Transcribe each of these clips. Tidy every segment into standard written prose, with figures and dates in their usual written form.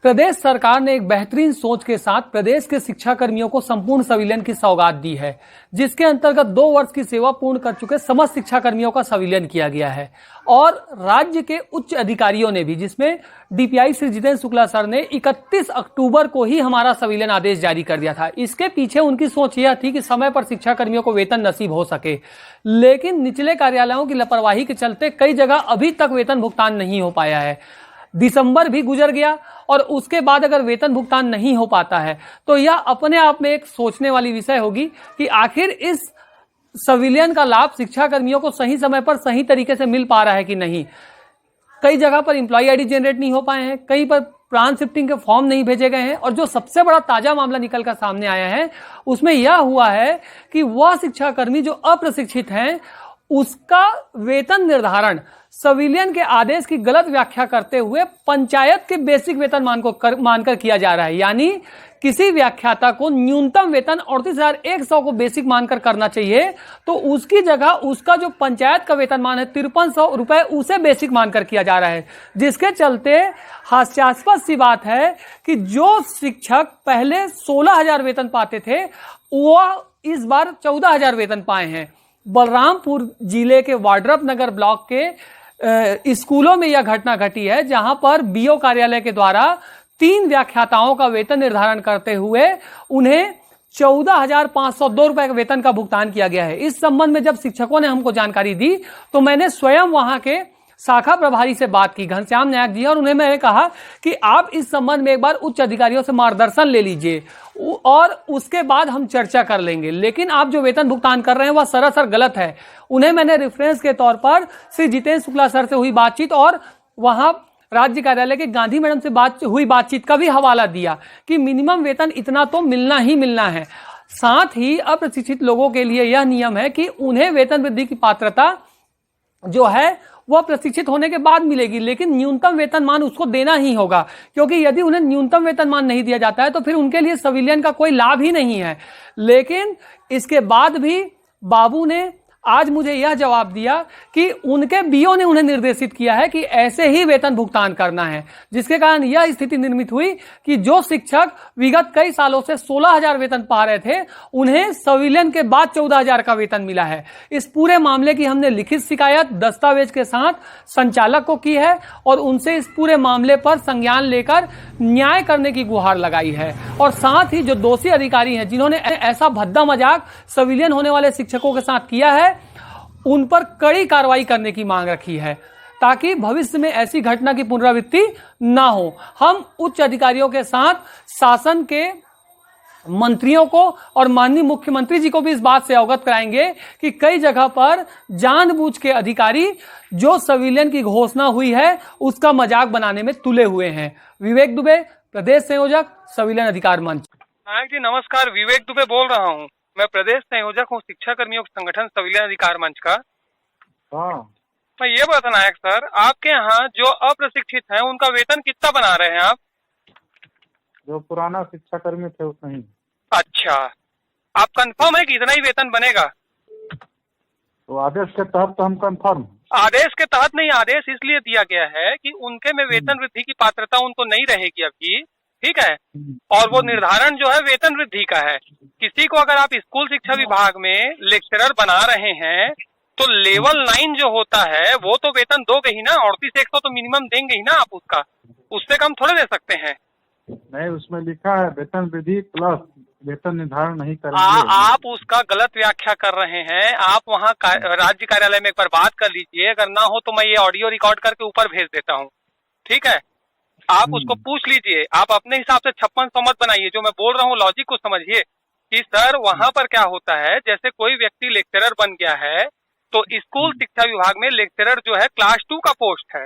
प्रदेश सरकार ने एक बेहतरीन सोच के साथ प्रदेश के शिक्षा कर्मियों को संपूर्ण संविलियन की सौगात दी है, जिसके अंतर्गत 2 वर्ष की सेवा पूर्ण कर चुके समस्त शिक्षा कर्मियों का संविलियन किया गया है। और राज्य के उच्च अधिकारियों ने भी, जिसमें डीपीआई श्री जितेंद्र शुक्ला सर ने 31 अक्टूबर को ही हमारा संविलियन आदेश जारी कर दिया था। इसके पीछे उनकी सोच यह थी कि समय पर शिक्षा कर्मियों को वेतन नसीब हो सके, लेकिन निचले कार्यालयों की लापरवाही के चलते कई जगह अभी तक वेतन भुगतान नहीं हो पाया है। दिसंबर भी गुजर गया और उसके बाद अगर वेतन भुगतान नहीं हो पाता है तो यह अपने आप में एक सोचने वाली विषय होगी कि आखिर इस संविलियन का लाभ शिक्षा कर्मियों को सही समय पर सही तरीके से मिल पा रहा है कि नहीं। कई जगह पर एम्प्लॉय आईडी जनरेट नहीं हो पाए हैं, कहीं पर ट्रांस शिफ्टिंग के फॉर्म नहीं भेजे गए हैं, और जो सबसे बड़ा ताजा मामला निकल कर सामने आया है उसमें यह हुआ है कि वह शिक्षा कर्मी जो अप्रशिक्षित हैं उसका वेतन निर्धारण संविलियन के आदेश की गलत व्याख्या करते हुए पंचायत के बेसिक वेतन मानकर किया जा रहा है। यानी किसी व्याख्याता को न्यूनतम वेतन 38,100 को बेसिक मानकर करना चाहिए, तो उसकी जगह उसका जो पंचायत का वेतन मान है 5300 रुपए उसे बेसिक मानकर किया जा रहा है, जिसके चलते हास्यास्पद सी बात है कि जो शिक्षक पहले 16,000 वेतन पाते थे वह इस बार 14,000 वेतन पाए हैं। बलरामपुर जिले के वाड्रप नगर ब्लॉक के स्कूलों में यह घटना घटी है, जहां पर बीओ कार्यालय के द्वारा 3 व्याख्याताओं का वेतन निर्धारण करते हुए उन्हें 14,502 रुपए का वेतन का भुगतान किया गया है। इस संबंध में जब शिक्षकों ने हमको जानकारी दी तो मैंने स्वयं वहां के शाखा प्रभारी से बात की, घनश्याम नायक जी, और उन्हें मैंने कहा कि आप इस संबंध में एक बार उच्च अधिकारियों से मार्गदर्शन ले लीजिए और उसके बाद हम चर्चा कर लेंगे। लेकिन आप जो वेतन भुगतान कर रहे हैं वह सरासर गलत है। उन्हें मैंने रेफरेंस के तौर पर श्री जितेंद्र शुक्ला सर से हुई बातचीत और वहां राज्य कार्यालय के गांधी मैडम से हुई बातचीत का भी हवाला दिया कि मिनिमम वेतन इतना तो मिलना ही मिलना है। साथ ही अप्रशिक्षित लोगों के लिए यह नियम है कि उन्हें वेतन वृद्धि की पात्रता जो है वह प्रशिक्षित होने के बाद मिलेगी, लेकिन न्यूनतम वेतन मान उसको देना ही होगा, क्योंकि यदि उन्हें न्यूनतम वेतन मान नहीं दिया जाता है तो फिर उनके लिए संविलियन का कोई लाभ ही नहीं है। लेकिन इसके बाद भी बाबू ने आज मुझे यह जवाब दिया कि उनके बीओ ने उन्हें निर्देशित किया है कि ऐसे ही वेतन भुगतान करना है, जिसके कारण यह स्थिति निर्मित हुई कि जो शिक्षक विगत कई सालों से 16,000 वेतन पा रहे थे उन्हें संविलियन के बाद 14,000 का वेतन मिला है। इस पूरे मामले की हमने लिखित शिकायत दस्तावेज के साथ संचालक को की है और उनसे इस पूरे मामले पर संज्ञान लेकर न्याय करने की गुहार लगाई है। और साथ ही जो दोषी अधिकारी हैं जिन्होंने ऐसा भद्दा मजाक संविलियन होने वाले शिक्षकों के साथ किया है उन पर कड़ी कार्रवाई करने की मांग रखी है, ताकि भविष्य में ऐसी घटना की पुनरावृत्ति ना हो। हम उच्च अधिकारियों के साथ शासन के मंत्रियों को और माननीय मुख्यमंत्री जी को भी इस बात से अवगत कराएंगे कि कई जगह पर जानबूझ के अधिकारी जो संविलियन की घोषणा हुई है उसका मजाक बनाने में तुले हुए हैं। विवेक दुबे, प्रदेश संयोजक, संविलियन अधिकार मंच। नायक जी नमस्कार, विवेक दुबे बोल रहा हूँ। मैं प्रदेश संयोजक हूँ शिक्षा कर्मियों के संगठन संविलियन अधिकार मंच का। मैं ये बता नायक सर, आपके यहाँ जो अप्रशिक्षित हैं उनका वेतन कितना बना रहे हैं आप? जो पुराना शिक्षा कर्मी थे उतना ही। अच्छा, आप कंफर्म है कि इतना ही वेतन बनेगा? तो आदेश के तहत तो हम कंफर्म। आदेश के तहत नहीं, आदेश इसलिए दिया गया है कि उनके में वेतन वृद्धि की पात्रता उनको नहीं रहेगी अभी, ठीक है, और वो निर्धारण जो है वेतन वृद्धि का है। किसी को अगर आप स्कूल शिक्षा विभाग में लेक्चरर बना रहे हैं तो लेवल 9 जो होता है वो तो वेतन दोगे ही ना, 38,100 तो मिनिमम देंगे ही ना आप उसका, उससे कम थोड़े दे सकते हैं। नहीं, उसमें लिखा है वेतन वृद्धि प्लस वेतन निर्धारण नहीं करेंगे। आप उसका गलत व्याख्या कर रहे हैं। आप वहाँ राज्य कार्यालय में एक बार बात कर लीजिए, अगर ना हो तो मैं ये ऑडियो रिकॉर्ड करके ऊपर भेज देता हूँ, ठीक है? आप उसको पूछ लीजिए, आप अपने हिसाब से 5600 मत बनाइए। जो मैं बोल रहा हूँ लॉजिक को समझिए कि सर वहां पर क्या होता है, जैसे कोई व्यक्ति लेक्चरर बन गया है तो स्कूल शिक्षा विभाग में लेक्चरर जो है क्लास 2 का पोस्ट है,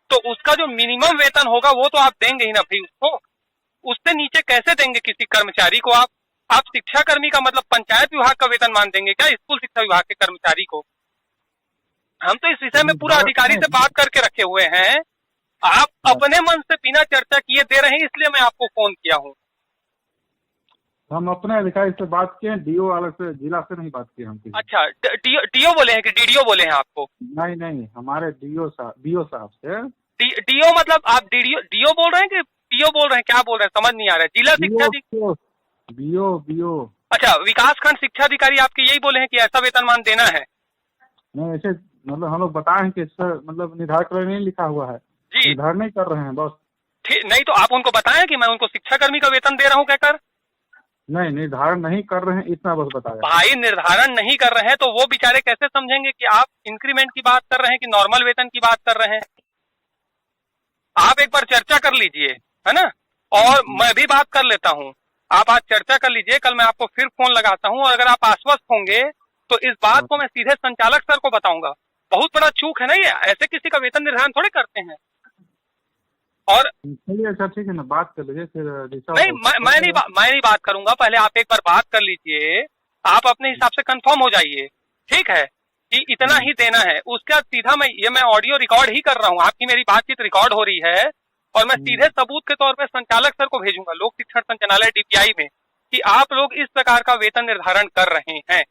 तो उसका जो मिनिमम वेतन होगा वो तो आप देंगे ही ना भाई उसको, उससे नीचे कैसे देंगे किसी कर्मचारी को? आप शिक्षा कर्मी का मतलब पंचायत विभाग का वेतन मान देंगे क्या स्कूल शिक्षा विभाग के कर्मचारी को? हम तो इस विषय में पूरा अधिकारी से बात करके रखे हुए हैं। आप अपने मन से बिना चर्चा किए दे रहे हैं, इसलिए मैं आपको फोन किया हूँ। हम अपने अधिकारी से बात किए, डीओ वाले से, जिला से नहीं बात की हम। अच्छा, डीओ बोले हैं कि डीडीओ बोले हैं आपको? नहीं, हमारे बीओ साहब से। डीओ मतलब आप डीओ बोल रहे हैं कि सीओ बोल रहे हैं, क्या बोल रहे हैं, समझ नहीं आ रहा है। जिला शिक्षा बीओ बीओ। अच्छा, विकासखंड शिक्षा अधिकारी आपके यही बोले हैं कि ऐसा वेतनमान देना है? नहीं, ऐसे मतलब हम लोग बताए हैं कि सर मतलब निर्धारण नहीं लिखा हुआ है, जी निर्धारण नहीं कर रहे हैं बस। ठीक, नहीं तो आप उनको बताएं कि मैं उनको शिक्षाकर्मी का वेतन दे रहा हूं कहकर। नहीं, निर्धारण नहीं कर रहे हैं, इतना बस बताया। भाई निर्धारण नहीं कर रहे हैं तो वो बेचारे कैसे समझेंगे कि आप इंक्रीमेंट की बात कर रहे हैं कि नॉर्मल वेतन की बात कर रहे हैं? आप एक बार चर्चा कर लीजिए, है ना, और मैं भी बात कर लेता हूँ। आप आज चर्चा कर लीजिए, कल मैं आपको फिर फोन लगाता हूँ, और अगर आप आश्वस्त होंगे तो इस बात को मैं सीधे संचालक सर को बताऊंगा। बहुत बड़ा चूक है ना ये, ऐसे किसी का वेतन निर्धारण थोड़े करते हैं। और चलिए अच्छा ठीक है ना, बात कर लीजिए फिर। नहीं, मैं नहीं बात करूंगा, पहले आप एक बार बात कर लीजिए, आप अपने हिसाब से कंफर्म हो जाइए, ठीक है, कि इतना ही देना है। उसके बाद सीधा मैं ऑडियो रिकॉर्ड ही कर रहा हूँ, आपकी मेरी बातचीत रिकॉर्ड हो रही है, और मैं सीधे सबूत के तौर पे संचालक सर को भेजूंगा, लोक शिक्षण संचालनालय डीपीआई में, कि आप लोग इस प्रकार का वेतन निर्धारण कर रहे हैं।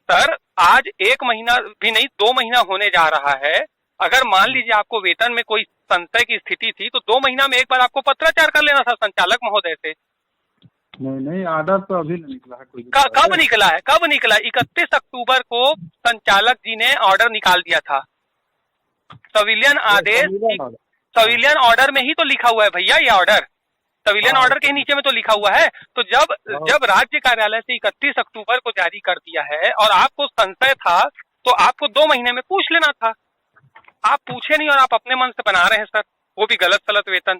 सर आज 1 महीना भी नहीं, 2 महीना होने जा रहा है। अगर मान लीजिए आपको वेतन में कोई संशय की स्थिति थी तो 2 महीना में एक बार आपको पत्राचार कर लेना था संचालक महोदय से। नहीं, आर्डर तो अभी नहीं निकला है कोई। कब निकला है? 31 अक्टूबर को संचालक जी ने ऑर्डर निकाल दिया था। सिविलियन आदेश, सिविलियन ऑर्डर में ही तो लिखा हुआ है भैया, ये ऑर्डर सिविलियन ऑर्डर के नीचे में तो लिखा हुआ है। तो जब राज्य कार्यालय से 31 अक्टूबर को जारी कर दिया है और आपको संशय था तो आपको 2 महीने में पूछ लेना था। आप पूछे नहीं और आप अपने मन से बना रहे हैं सर, वो भी गलत सलत वेतन।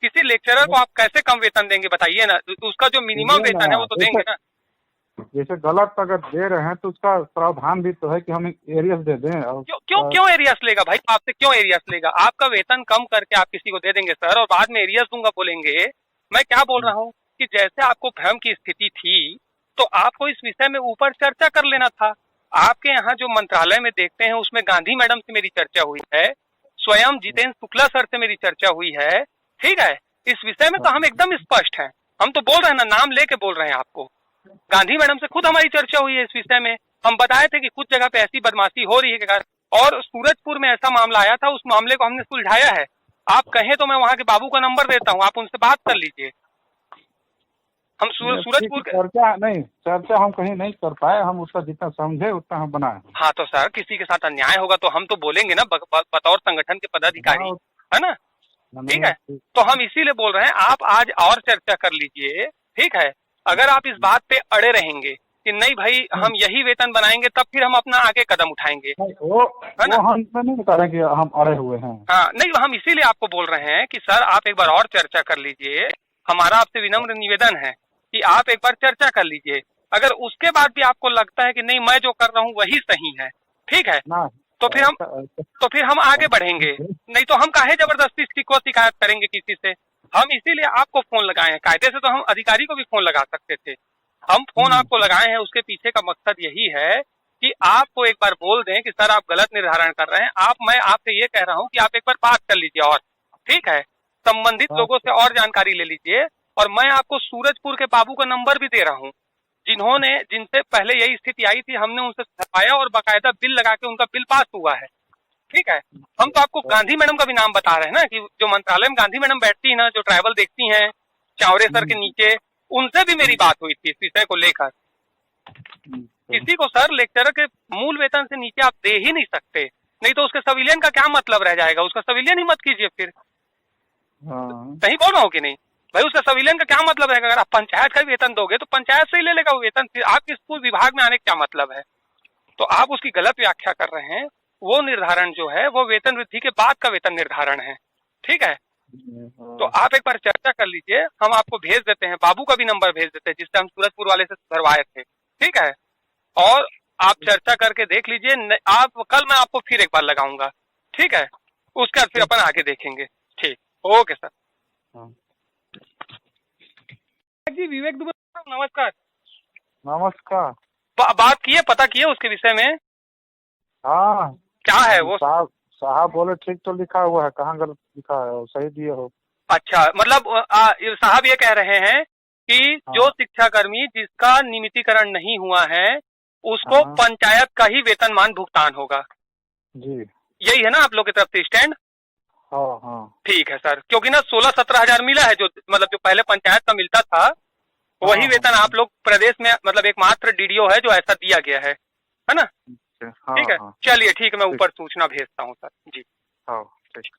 किसी लेक्चरर को आप कैसे कम वेतन देंगे बताइए ना, उसका जो मिनिमम वेतन है वो तो देंगे ना। जैसे गलत अगर दे रहे हैं तो उसका प्रावधान भी तो है कि हम एरियस दे दें। और क्यों एरियस लेगा भाई, आपसे क्यों एरियस लेगा? आपका वेतन कम करके आप किसी को दे देंगे सर, और बाद में एरियस दूंगा बोलेंगे। मैं क्या बोल रहा हूँ कि जैसे आपको भ्रम की स्थिति थी तो आपको इस विषय में ऊपर चर्चा कर लेना था। आपके यहाँ जो मंत्रालय में देखते हैं उसमें गांधी मैडम से मेरी चर्चा हुई है, स्वयं जितेंद्र शुक्ला सर से मेरी चर्चा हुई है, ठीक है। इस विषय में तो हम एकदम स्पष्ट हैं, हम तो बोल रहे हैं ना, नाम लेके बोल रहे हैं आपको। गांधी मैडम से खुद हमारी चर्चा हुई है इस विषय में, हम बताए थे कि कुछ जगह पे ऐसी बदमाशी हो रही है, और सूरजपुर में ऐसा मामला आया था, उस मामले को हमने सुलझाया है। आप कहें तो मैं वहाँ के बाबू का नंबर देता हूँ, आप उनसे बात कर लीजिए। हम सूरजपुर चर्चा हम कहीं नहीं कर पाए, हम उसका जितना समझे उतना हम बनाए। हाँ तो सर किसी के साथ अन्याय होगा तो हम तो बोलेंगे ना, बतौर संगठन के पदाधिकारी, है ना, ठीक है। तो हम इसीलिए बोल रहे हैं आप आज और चर्चा कर लीजिए, ठीक है। अगर आप इस बात पे अड़े रहेंगे कि नहीं भाई हम यही वेतन बनाएंगे, तब फिर हम अपना आगे कदम उठाएंगे, है ना। हम नहीं बता रहे कि हम अड़े हुए हैं। हाँ नहीं, हम इसीलिए आपको बोल रहे हैं कि सर आप एक बार और चर्चा कर लीजिए। हमारा आपसे विनम्र निवेदन है कि आप एक बार चर्चा कर लीजिए। अगर उसके बाद भी आपको लगता है कि नहीं मैं जो कर रहा हूँ वही सही है, ठीक है, तो फिर हम आगे बढ़ेंगे। नहीं तो हम काहे जबरदस्ती को शिकायत करेंगे किसी से। हम इसीलिए आपको फोन लगाए हैं, कायदे से तो हम अधिकारी को भी फोन लगा सकते थे। हम फोन आपको लगाए हैं, उसके पीछे का मकसद यही है कि आपको एक बार बोल दें कि सर आप गलत निर्धारण कर रहे हैं। मैं आपसे ये कह रहा हूँ कि आप एक बार बात कर लीजिए, और ठीक है, संबंधित लोगों से और जानकारी ले लीजिए। और मैं आपको सूरजपुर के बाबू का नंबर भी दे रहा हूँ, जिनसे पहले यही स्थिति आई थी, हमने उनसे छपाया और बाकायदा बिल लगा के उनका बिल पास हुआ है, ठीक है। हम तो आपको गांधी मैडम का भी नाम बता रहे हैं ना, कि जो मंत्रालय में गांधी मैडम बैठती है ना, जो ट्रैवल देखती हैं चावरे सर के नीचे, उनसे भी मेरी बात हुई थी इस विषय को लेकर। किसी को सर लेक्चरर के मूल वेतन से नीचे आप दे ही नहीं सकते, नहीं तो उसके सिविलियन का क्या मतलब रह जाएगा, उसका सिविलियन ही मत कीजिए फिर। सही बोल रहा हूँ कि नहीं भाई, उसका सिविलियन का क्या मतलब रहेगा? अगर आप पंचायत का वेतन दोगे तो पंचायत से ही ले लेगा वो वेतन, फिर आपके स्कूल विभाग में आने का क्या मतलब है? तो आप उसकी गलत व्याख्या कर रहे हैं। वो निर्धारण जो है वो वेतन वृद्धि के बाद का वेतन निर्धारण है, ठीक है। तो आप एक बार चर्चा कर लीजिए, हम आपको भेज देते हैं, बाबू का भी नंबर भेज देते हैं जिससे हम सूरजपुर वाले से सुधरवाए थे, ठीक है। और आप चर्चा करके देख लीजिए, आप कल मैं आपको फिर एक बार लगाऊंगा, ठीक है, उसके बाद फिर अपन आगे देखेंगे। ठीक, ओके सर। जी विवेक दुबे, नमस्कार। नमस्कार। बात किए, पता किए उसके विषय में? हाँ, क्या है वो? साहब बोले ठीक तो लिखा हुआ है, कहाँ गलत लिखा है, सही दिए हो। अच्छा, मतलब साहब ये कह रहे हैं कि जो शिक्षाकर्मी जिसका नियमितीकरण नहीं हुआ है उसको पंचायत का ही वेतनमान भुगतान होगा। जी, यही है ना आप लोग की तरफ से स्टैंड? हाँ हाँ ठीक है सर, क्योंकि ना 16-17 हजार मिला है, जो मतलब जो पहले पंचायत का मिलता था वही हाँ, वेतन आप लोग प्रदेश में मतलब एकमात्र डीडीओ है जो ऐसा दिया गया है ना? हाँ ठीक है, हाँ चलिए ठीक है, मैं ऊपर सूचना भेजता हूँ सर जी। हाँ ठीक।